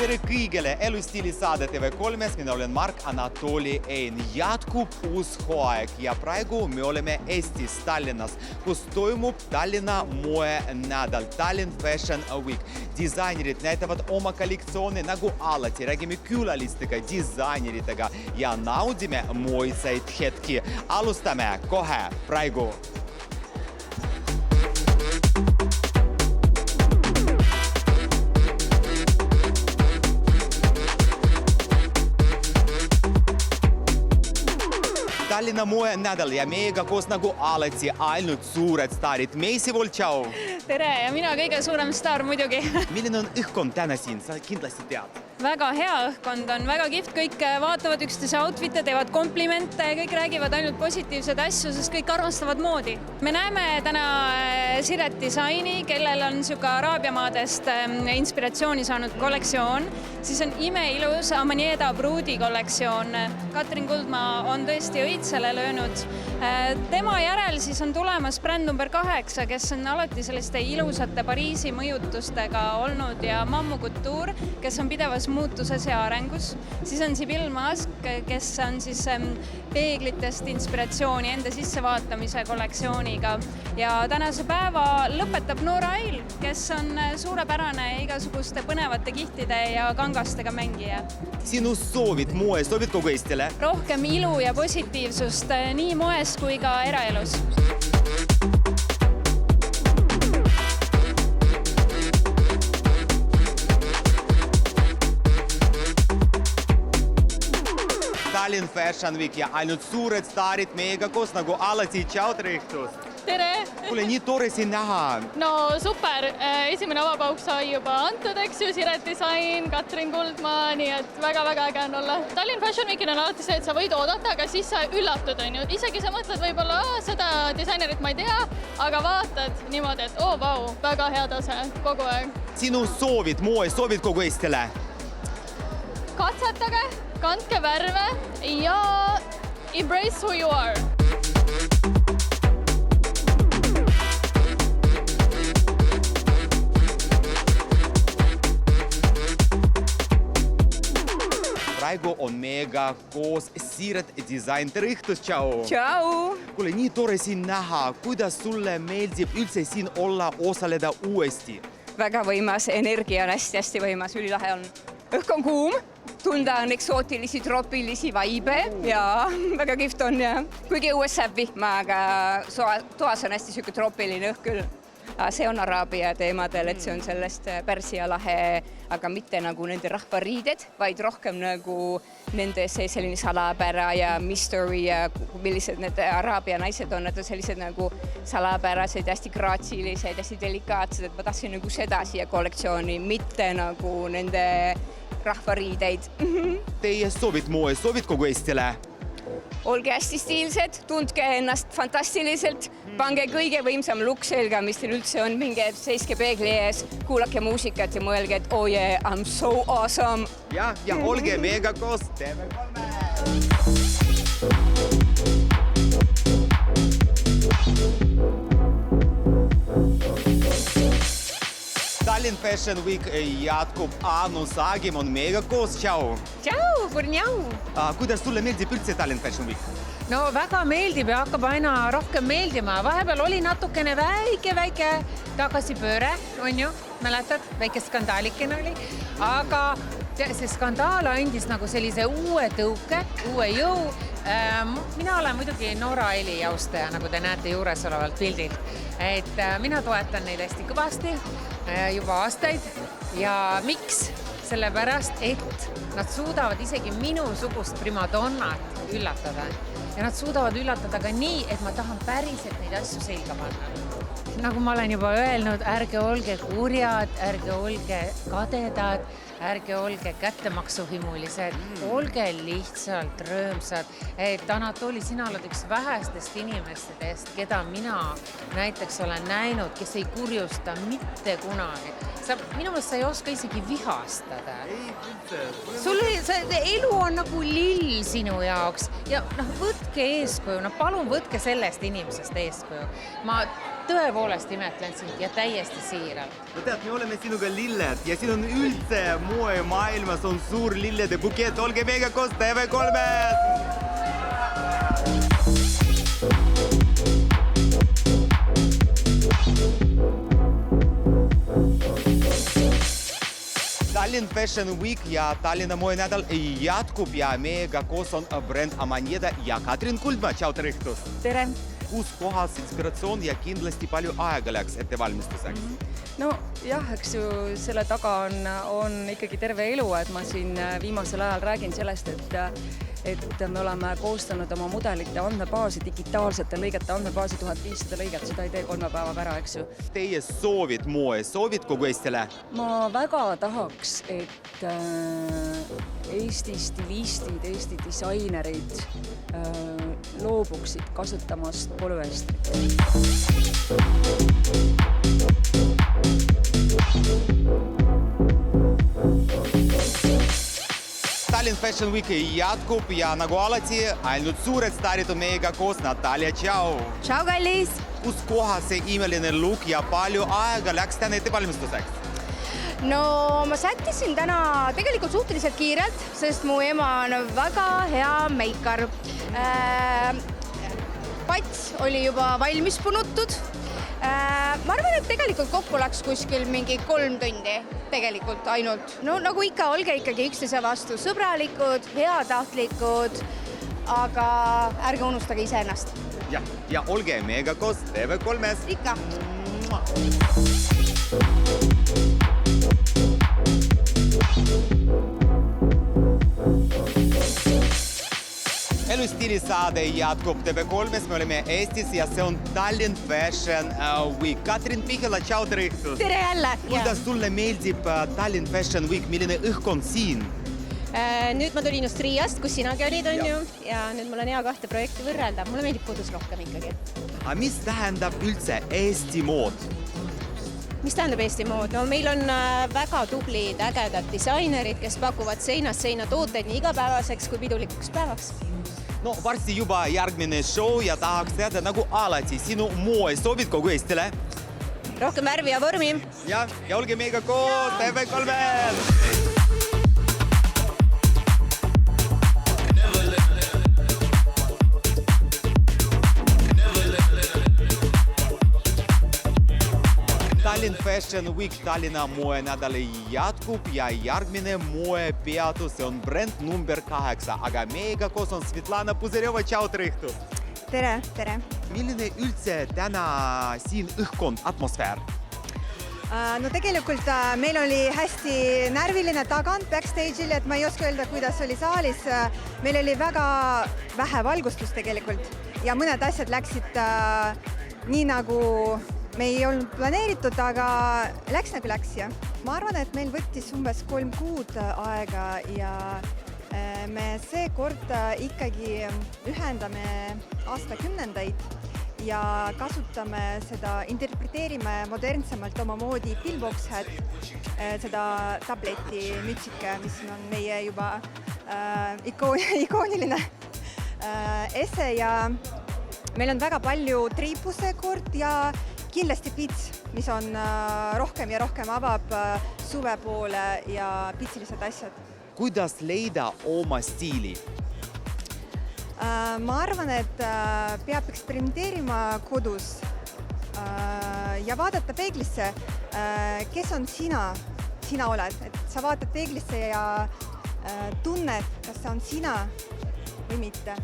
Tere kõigile elustiilisaade TV3-s, mina olen Mark Anatoli Ein. Jatkub uus hooaeg ja praegu me oleme Eestis, Tallinnas, kus toimub Tallinna moenädal, Tallinn Fashion Week. Disainerid näitavad oma kollektsioone nagu alati, räägime külalistega, disaineritega ja naudime moisaid hetki. Alustame kohe praegu. Tallinna moenädal ja meiega koos nagu alati ainult suured staarid. Meisi Vol, tšau! Tere ja mina kõige suurem staar muidugi. Milline on õhkkond täna siin? Sa kindlasti tead. Väga hea õhkkond on, väga kihvt, kõik vaatavad üksteise outfit'e, teevad komplimente, kõik räägivad ainult positiivseid asju, sest kõik armastavad moodi. Me näeme täna Siret disaini, kellel on siuke Araabia maadest inspiratsiooni saanud kollektsioon. Siis on imeilus Amanieda Broodi kollektsioon. Katrin Kuldmaa on tõesti õitsele löönud. Tema järel siis on tulemas bränd number 8, kes on alati selliste ilusate Pariisi mõjutustega olnud ja Mammu Couture, kes on pidevas muutuses ja arengus. Siis on Sibyl Mask, kes on siis peeglitest inspiratsiooni enda sissevaatamise kollektsiooniga. Ja tänase päeva lõpetab Noora Eil, kes on suurepärane igasuguste põnevate kihtide ja kangastega mängija. Sinu soovid moe, soovid kogu Eestile? Rohkem ilu ja positiivsust nii moes kui ka eraelus. Tallinn Fashion Week ja ainult suured staarid meiega koos nagu alati. Tšau, tere õhtust! Tere! Kuule, nii tore siin näha. No super! Esimene avapauk sai juba antud, eks ju, Siret disain, Katrin Kuldmaa, nii et väga-väga äge on olla. Tallinn Fashion Weekil on alati see, et sa võid oodata, aga siis sa üllatud, on ju. Isegi sa mõtled võib-olla, seda disainerit ma ei tea, aga vaatad niimoodi, et vau, väga hea tase kogu aeg. Sinu soovid moe, soovid kogu Eestile? Katsetage, kandke värve ja embrace who you are. Praegu on meiega koos Siret disain. Tere õhtust, tšau! Tšau! Kuule, nii tore siin näha. Kuidas sulle meeldib üldse siin olla, osaleda uuesti? Väga võimas, energia on hästi võimas, ülilahe on. Õhk on kuum, tunda on eksootilisi, tropilisi vaibe ja väga kihvt on ja kuigi õues saab vihma, aga toas on hästi siuke tropiline õhk küll. See on Araabia teemadel, et see on sellest Pärsia lahe, aga mitte nagu nende rahvariided, vaid rohkem nagu nende see selline salapära ja mystery ja millised need Araabia naised on, need on sellised nagu salapärased, hästi graatsilised, hästi delikaatsed, et ma tahtsin nagu seda siia kollektsiooni, mitte nagu nende rahvariideid. Teie soovid moe, soovid kogu Eestile? Olge hästi stiilsed, tundke ennast fantastiliselt, pange kõige võimsam lukk selga, mis teil üldse on, minge seiske peegli ees, kuulake muusikat ja mõelge, et oh yeah, I'm so awesome. Ja olge meiega koos TV3. Tallinn Fashion Week jatkub. Anu Saagim on meiega koos. Tšau! Tšau, Purnjau! Kuidas sulle meeldib üldse Tallinn Fashion Week? No väga meeldib ja hakkab aina rohkem meeldima. Vahepeal oli natukene väike tagasipööre, on ju, mäletad, väike skandaalikene oli. Aga see skandaal andis nagu sellise uue tõuke, uue jõu. Mina olen muidugi Noora Eili jaustaja, nagu te näete juures olevalt pildilt. Et mina toetan neid hästi kõvasti juba aastaid ja miks? Sellepärast, et nad suudavad isegi minusugust primadonnat üllatada ja nad suudavad üllatada ka nii, et ma tahan päriselt neid asju selga panna. Nagu ma olen juba öelnud, ärge olge kurjad, ärge olge kadedad, ärge olge kättemaksuhimulised, olge lihtsalt rõõmsad. Et Anatoli, sina oled üks vähestest inimestest, keda mina näiteks olen näinud, kes ei kurjusta mitte kunagi. minu meelest sa ei oska isegi vihastada. Sul see elu on nagu lill sinu jaoks ja võtke eeskuju, palun võtke sellest inimesest eeskuju. Ma tõepoolest imetlen sind ja täiesti siiralt. No tead, me oleme sinuga lilled ja siin on üldse moe maailmas on suur lillede bukett. Olge meiega koos TV3-s! Tallinn Fashion Week ja Tallinna moenädal jätkub ja meiega koos on bränd Amaneda ja Katrin Kuldma. Tšau, tere õhtust! tere! Kus kohas inspiratsioon ja kindlasti palju aega läks ettevalmistuseks? No jah, eks ju selle taga on ikkagi terve elu, et ma siin viimasel ajal räägin sellest, et me oleme koostanud oma mudelite andmebaasi, digitaalsete lõigete andmebaasi 1500 lõiget, seda ei tee 3 päevaga ära, eks ju. Teie soovid moe, soovid kogu Eestile? Ma väga tahaks, et Eesti stilistid, Eesti disainerid loobuksid kasutamast polüestrit. Tallinn Fashion Week jätkub ja nagu alati ainult suured staarid on meiega koos. Natalja, tšau! Tšau, kallis! Kus kohas see imeline look ja palju aega läks täna ettevalmistuseks? No ma sättisin täna tegelikult suhteliselt kiirelt, sest mu ema on väga hea meikar. Pats oli juba valmis punutud. Ma arvan, et tegelikult kokku läks kuskil mingi 3 tundi tegelikult ainult. No nagu ikka, olge ikkagi üksteise vastu sõbralikud, heatahtlikud, aga ärge unustage iseennast. Ja olge meiega koos TV3-s. Ikka. Elustiilisaade jätkub TV3-s, me oleme Eestis ja see on Tallinn Fashion Week. Katrin Pihela, tšau, tere õhtust! Tere jälle! Kuidas sulle meeldib Tallinn Fashion Week, milline õhkkond siin? Nüüd ma tulin just Riiast, kus sinagi olid, on ju, ja nüüd mul on hea 2 projekti võrrelda. Mulle meeldib kodus rohkem ikkagi. Aga mis tähendab üldse Eesti mood? Mis tähendab Eesti mood? No meil on väga tublid, ägedad disainerid, kes pakuvad seinast seina tooteid nii igapäevaseks kui pidulikuks päevaks. No varsti juba järgmine show ja tahaks teada nagu alati sinu moe soovid kogu Eestile. Rohkem värvi ja vormi. Ja olge meiega koos TV3-s! Tallinn Fashion Week, Tallinna moenädal jätkub ja järgmine moepeatus on bränd number 8, aga meiega koos on Svetlana Puzereva. Tšau, tere õhtust! Tere, tere! Milline üldse täna siin õhkkond, atmosfäär? No tegelikult meil oli hästi närviline tagant backstage'il, et ma ei oska öelda, kuidas oli saalis. Meil oli väga vähe valgustust tegelikult ja mõned asjad läksid nii nagu me ei olnud planeeritud, aga läks nagu läks ja ma arvan, et meil võttis umbes 3 kuud aega ja me seekord ikkagi ühendame aastakümnendaid ja kasutame seda, interpreteerime modernsemalt omamoodi pillbox hat, seda tableti mütsike, mis on meie juba ikooniline ese ja meil on väga palju triipu seekord ja kindlasti pits, mis on rohkem ja rohkem avab suve poole ja pitsilised asjad. Kuidas leida oma stiili? Ma arvan, et peab eksperimenteerima kodus ja vaadata peeglisse, kes on sina oled. Et sa vaatad peeglisse ja tunned, kas see on sina või mitte.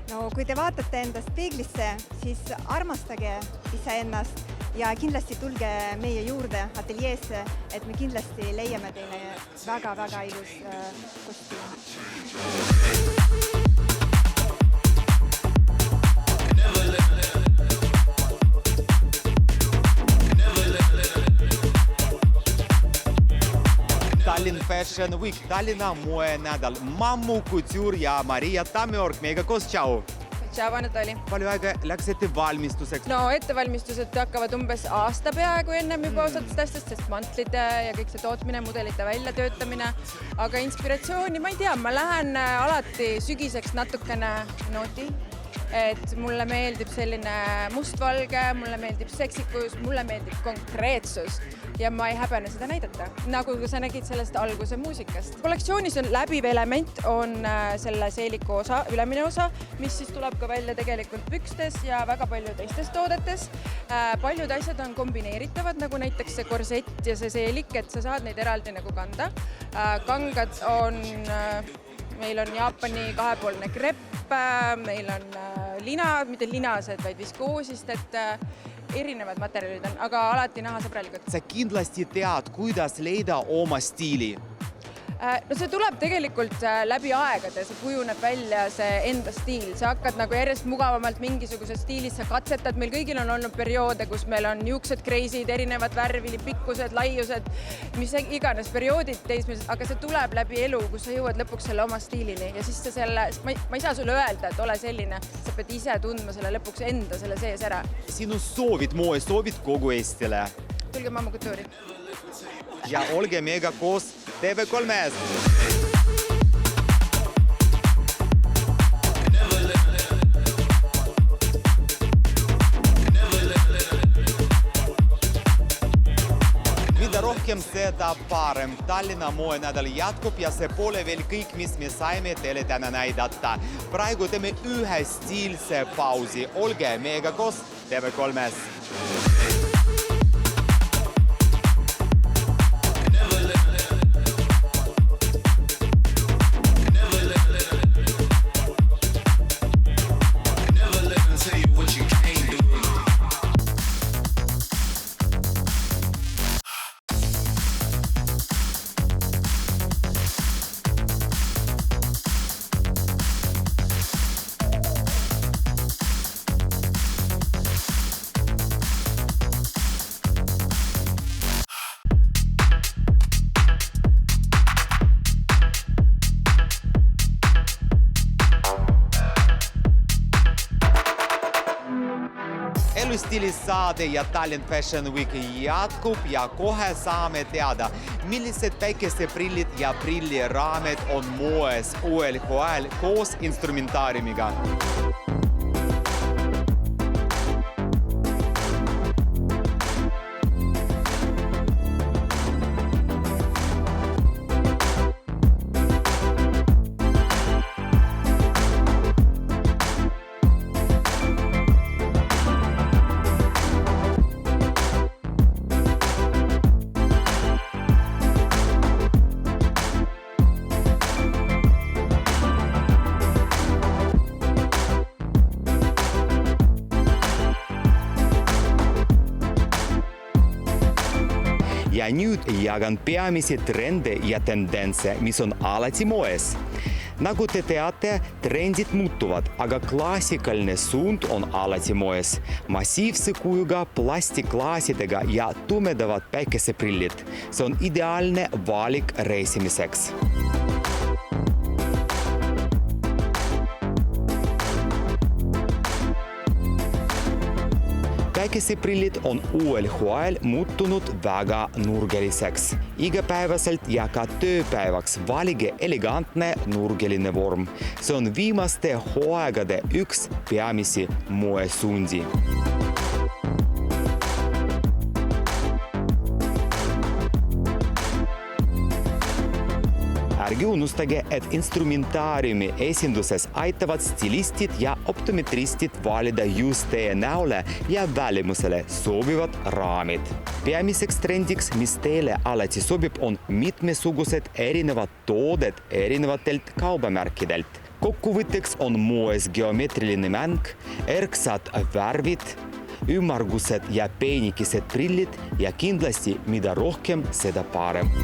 No kui te vaatate endast peeglisse, siis armastage iseennast ja kindlasti tulge meie juurde ateljeesse, et me kindlasti leiame teile väga-väga ilus kostüüm. Tallinn Fashion Week, Tallinna moenädal, Mammu Couture ja Maria Tammiorg meiega koos. Tšau! Tšau, Anatoli. Palju aega läks ettevalmistuseks? No ettevalmistused hakkavad umbes aasta peaaegu ennem juba osadest asjast, sest mantlid ja kõik see tootmine, mudelite väljatöötamine. Aga inspiratsiooni, ma ei tea, ma lähen alati sügiseks natukene nooti. Et mulle meeldib selline mustvalge, mulle meeldib seksikus, mulle meeldib konkreetsus ja ma ei häbene seda näidata, nagu sa nägid sellest alguse muusikast. Kollektsioonis on läbiv element, on selle seeliku osa, ülemine osa, mis siis tuleb ka välja tegelikult pükstes ja väga palju teistes toodetes. Paljud asjad on kombineeritavad, nagu näiteks see korsett ja see seelik, et sa saad neid eraldi nagu kanda. Kangad on, meil on Jaapani kahepoolne krepp, meil on lina, mitte linased, vaid viskoosist, et erinevad materjalid on, aga alati nahasõbralikud. Sa kindlasti tead, kuidas leida oma stiili. No see tuleb tegelikult läbi aegade, see kujuneb välja see enda stiil. Sa hakkad nagu järjest mugavamalt mingisugused stiilis, sa katsetad. Meil kõigil on olnud perioode, kus meil on juuksed kreisid, erinevad värvi, pikkused, laiused, mis iganes perioodid teismised, aga see tuleb läbi elu, kus sa jõuad lõpuks selle oma stiilini ja siis sa selle, ma ei saa sulle öelda, et ole selline, sa pead ise tundma selle lõpuks enda selle sees ära. Sinu soovid moe, soovid kogu Eestile. Tulge Mamma Kultuuri. Ja olge meiega koos TV3-s. Mida rohkem seda parem. Tallinna moenädal jätkub ja see pole veel kõik, mis me saime teile täna näidata. Praegu teeme ühe stiilse pausi. Olge meiega koos TV3-s. Stiilisaade ja Tallinn Fashion Week jätkub ja kohe saame teada, millised päikeseprillid ja prilliraamed on moes uuel hooajal koos instrumentaariumiga. Ja nüüd jagan peamisi trende ja tendentse, mis on alati moes. Nagu te teate, trendid muutuvad, aga klassikaline suund on alati moes. Massiivse kujuga, plastiklaasidega ja tumedavad päikeseprillid. See on ideaalne valik reisimiseks. Päikeseprillid on uuel hooajal muutunud väga nurgeliseks. Igapäevaselt ja ka tööpäevaks valige elegantne nurgeline vorm. See on viimaste hooaegade üks peamisi moesuundi. Ärge unustage, et instrumentaariumi esinduses aitavad stilistid ja optometristid valida just teie näole ja välimusele sobivad raamid. Peamiseks trendiks, mis teile alati sobib, on mitmesugused erinevad tooded erinevatelt kaubamärkidelt. Kokkuvõtteks on moes geometriline mäng, erksad värvid, ümmargused ja peenikesed prillid ja kindlasti mida rohkem, seda parem.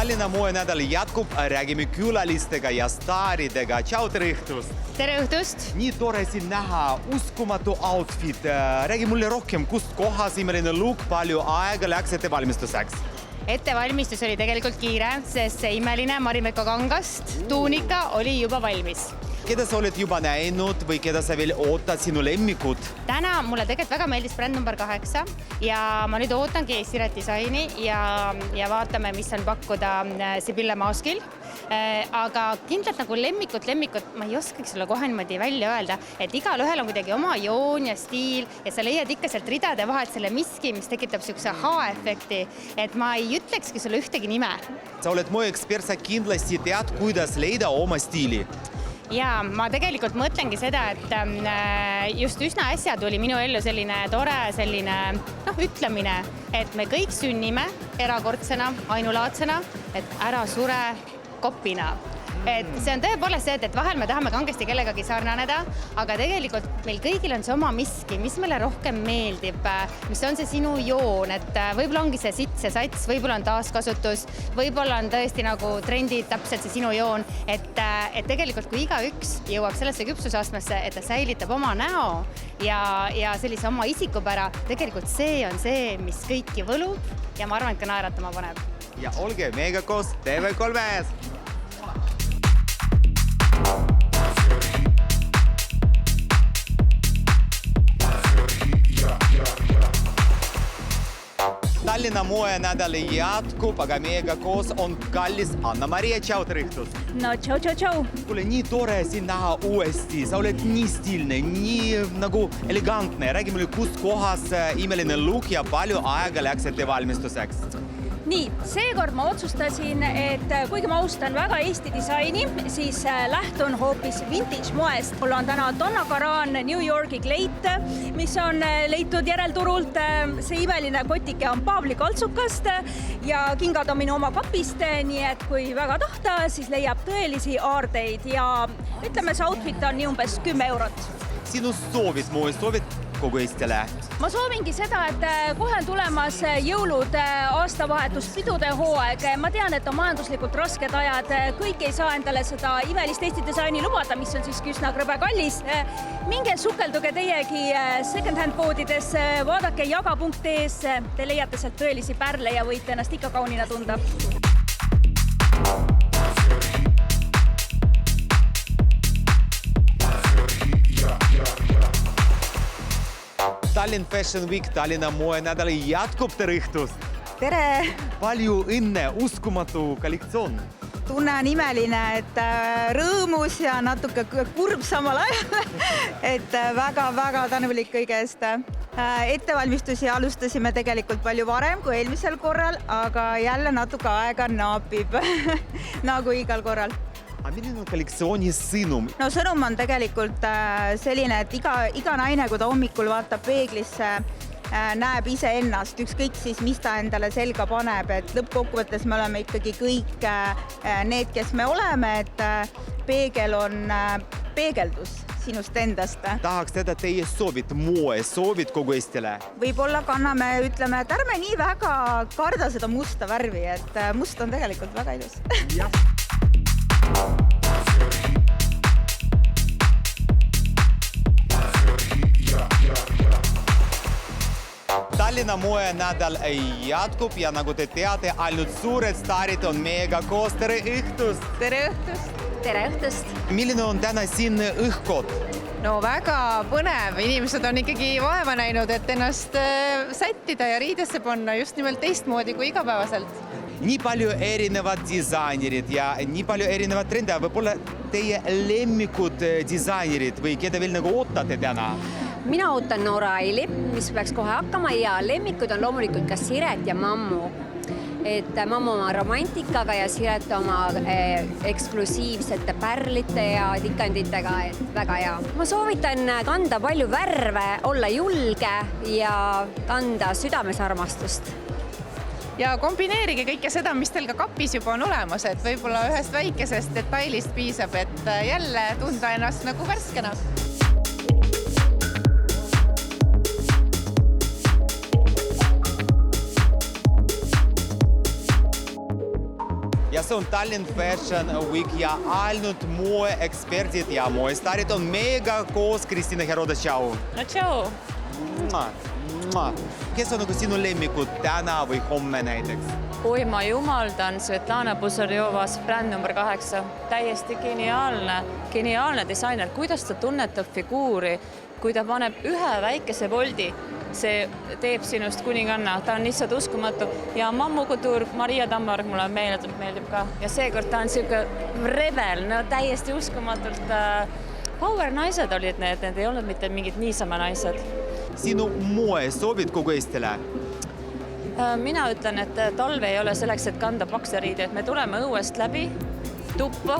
Tallinna moenädal jätkub, räägime külalistega ja staaridega. Tšau, tere õhtust! tere õhtust! Nii tore siin näha, uskumatu outfit. Räägi mulle rohkem, kust kohas imeline look, palju aega läks ettevalmistuseks? Ettevalmistus oli tegelikult kiire, sest see imeline Marimekko kangast tuunika oli juba valmis. Keda sa oled juba näinud või keda sa veel ootad sinu lemmikud? Täna mulle tegelikult väga meeldis bränd number 8 ja ma nüüd ootangi Siret disaini ja vaatame, mis on pakkuda Sibylle Maaskil. Aga kindlalt nagu lemmikut, ma ei oskaks sulle kohe niimoodi välja öelda, et igal ühel on kuidagi oma joon ja stiil ja sa leiad ikka sealt ridade vahet selle miski, mis tekitab siukse ha-efekti, et ma ei ütlekski sulle ühtegi nime. Sa oled mu ekspert, sa kindlasti tead, kuidas leida oma stiili. Ja ma tegelikult mõtlengi seda, et just üsna äsja tuli minu ellu selline tore ütlemine, et me kõik sünnime erakordsena, ainulaadsena, et ära sure kopina. Et see on tõepoolest see, et vahel me tahame kangesti kellegagi sarnaneda, aga tegelikult meil kõigil on see oma miski, mis meile rohkem meeldib, mis on see sinu joon, et võib-olla ongi see sitt, see sats, võib-olla on taaskasutus, võib-olla on tõesti nagu trendid täpselt see sinu joon, et tegelikult kui igaüks jõuab sellesse küpsusastmesse, et ta säilitab oma näo ja sellise oma isikupära, tegelikult see on see, mis kõiki võlub ja ma arvan, et ka naeratama paneb. Ja olge meiega koos TV3-s! Tallinna moenädal jätkub, aga meiega koos on kallis Anna-Maria. Tšau, tere õhtust! No tšau! Kuule, nii tore siin näha uuesti. Sa oled nii stiilne, nii nagu elegantne. Räägi mulle, kust kohas imeline look ja palju aega läks ettevalmistuseks? Nii, seekord ma otsustasin, et kuigi ma austan väga Eesti disaini, siis lähtun hoopis vintage moest. Mul on täna Donna Karan New Yorki kleit, mis on leitud järelturult. See imeline kotike on Paavli kaltsukast ja kingad on minu oma kapist, nii et kui väga tahta, siis leiab tõelisi aardeid ja ütleme, see outfit on nii umbes 10 eurot. Sinu soovid, moesoovid kogu Eestile? Ma soovingi seda, et kohe on tulemas jõulud, aastavahetus, pidude hooaeg. Ma tean, et on majanduslikult rasked ajad. Kõik ei saa endale seda imelist Eesti disaini lubada, mis on siiski üsna krõbe kallis. Minge sukelduge teiegi second-hand poodides, vaadake jaga.ee-s. Te leiate sealt tõelisi pärle ja võite ennast ikka kaunina tunda. Tallinn Fashion Week, Tallinna moenädal jätkub, tere õhtust! tere! Palju õnne, uskumatu kollektsioon! Tunne on imeline, et rõõmus ja natuke kurb samal ajal. Et väga tänulik kõige eest. Ettevalmistusi alustasime tegelikult palju varem kui eelmisel korral, aga jälle natuke aega naapib, nagu igal korral. Aga milline on kollektsiooni sõnum? No sõnum on tegelikult selline, et iga naine, kui ta hommikul vaatab peeglisse, näeb ise ennast, ükskõik siis, mis ta endale selga paneb, et lõppkokkuvõttes me oleme ikkagi kõik need, kes me oleme, et peegel on peegeldus sinust endast. Tahaks teada teie soovid, moesoovid kogu Eestile? Võib-olla kanname, ütleme, et ärme nii väga karda seda musta värvi, et must on tegelikult väga ilus. Tallinna moenädal jätkub ja nagu te teate, ainult suured staarid on meiega koos. Tere õhtust! Tere õhtust! Tere õhtust! Milline on täna siin õhkod? No väga põnev, inimesed on ikkagi vaeva näinud, et ennast sättida ja riidesse panna just nimelt teistmoodi kui igapäevaselt. Nii palju erinevad disainerid ja nii palju erinevad trende, võib-olla teie lemmikud disainerid või keda veel nagu ootate täna? Mina ootan Nora Aili, mis peaks kohe hakkama ja lemmikud on loomulikult ka Siret ja Mammu. Et Mammu oma romantikaga ja Siret oma eksklusiivsete pärlite ja tikanditega, et väga hea. Ma soovitan kanda palju värve, olla julge ja kanda südames armastust. Ja kombineerige kõike seda, mis teil ka kapis juba on olemas, et võib-olla ühest väikesest detailist piisab, et jälle tunda ennast nagu värskena. ja see on Tallinn Fashion Week ja ainult moeeksperdid ja moestarid on meiega koos. Kristina Heroda, tšau! No tšau! Kes on nagu sinu lemmikud täna või homme näiteks? Oi, ma jumaldan Svetlana Pussarjovas bränd number 8. Täiesti geniaalne disainer. Kuidas ta tunnetab figuuri, kui ta paneb ühe väikese voldi, see teeb sinust kuninganna. Ta on lihtsalt uskumatu. Ja Mammu Couture, Maria Tammark mulle meeldib ka. Ja seekord ta on siuke rebel, no täiesti uskumatult. Power naised olid need ei olnud mitte mingid niisama naised. Sinu moe sobid kogu Eestile? Mina ütlen, et talve ei ole selleks, et kanda pakse riideid. Me tuleme õuest läbi tuppa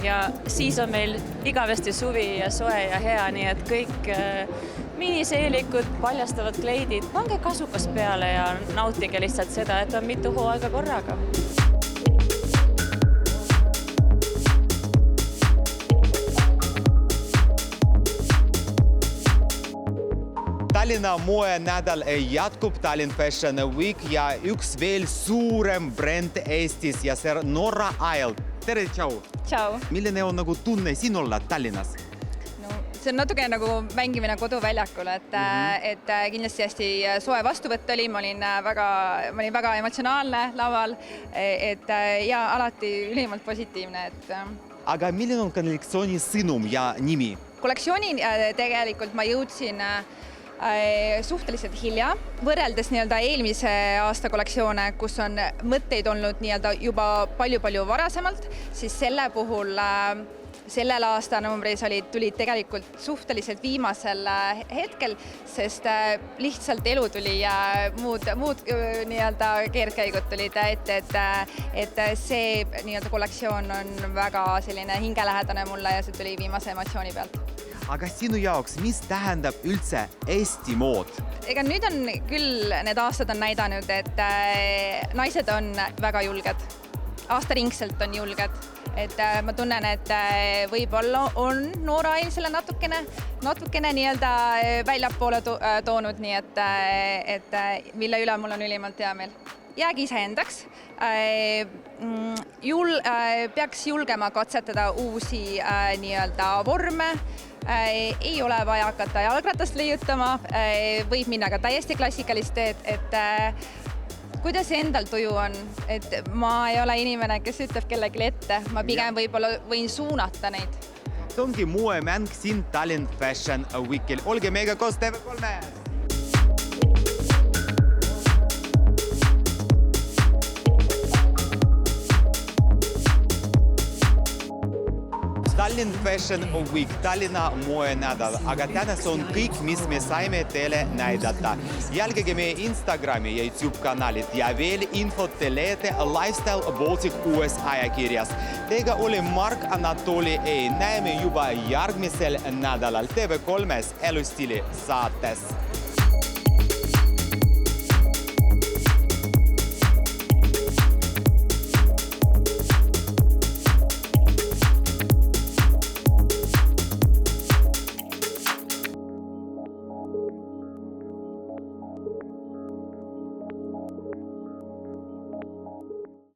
ja siis on meil igavesti suvi ja soe ja hea, nii et kõik miniseelikud, paljastavad kleidid, pange kasukas peale ja nautige lihtsalt seda, et on mitu hooaega korraga. Tallinna moenädal jätkub Tallinn Fashion Week ja üks veel suurem bränd Eestis ja see Norra Isle. Tere, tšau! Tšau! Milline on nagu tunne siin olla Tallinnas? No, see on natuke nagu mängimine koduväljakul, et kindlasti hästi soe vastuvõtt oli, ma olin väga emotsionaalne laval, ja alati ülimalt positiivne. Aga milline on kollektsiooni sõnum ja nimi? Kollektsiooni tegelikult ma jõudsin suhteliselt hilja, võrreldes eelmise aasta kollektsioone, kus on mõtteid olnud juba palju varasemalt, siis selle puhul sellel aasta numbris tulid tegelikult suhteliselt viimasel hetkel, sest lihtsalt elu tuli ja muud keerdkäigud tulid ette, et see kollektsioon on väga selline hingelähedane mulle ja see tuli viimase emotsiooni pealt. Aga sinu jaoks, mis tähendab üldse Eesti mood? Ega nüüd on küll, need aastad on näidanud, et naised on väga julged. Aastaringselt on julged. Et ma tunnen, et võib-olla on Norra Isle selle natukene väljapoole toonud, nii et mille üle mul on ülimalt hea meel. Jäägi iseendaks. Peaks julgema katsetada uusi vorme. Ei ole vaja hakata jalgratast leiutama, võib minna ka täiesti klassikalist teed, et kuidas endal tuju on, et ma ei ole inimene, kes ütleb kellelegi ette, ma pigem võib-olla võin suunata neid. See ongi moemäng siin Tallinn Fashion Weekil. Olge meiega koos TV3! Tallinn Fashion Week, Tallinna moenädal, aga täna see on kõik, mis me saime teile näidata. Jälgige meie Instagrami ja YouTube-kanalit ja veel infot te leiate Lifestyle Baltic uues ajakirjas. Teiega oli Mark Anatoli Ein. Näeme juba järgmisel nädalal TV3-s Elustiili saates.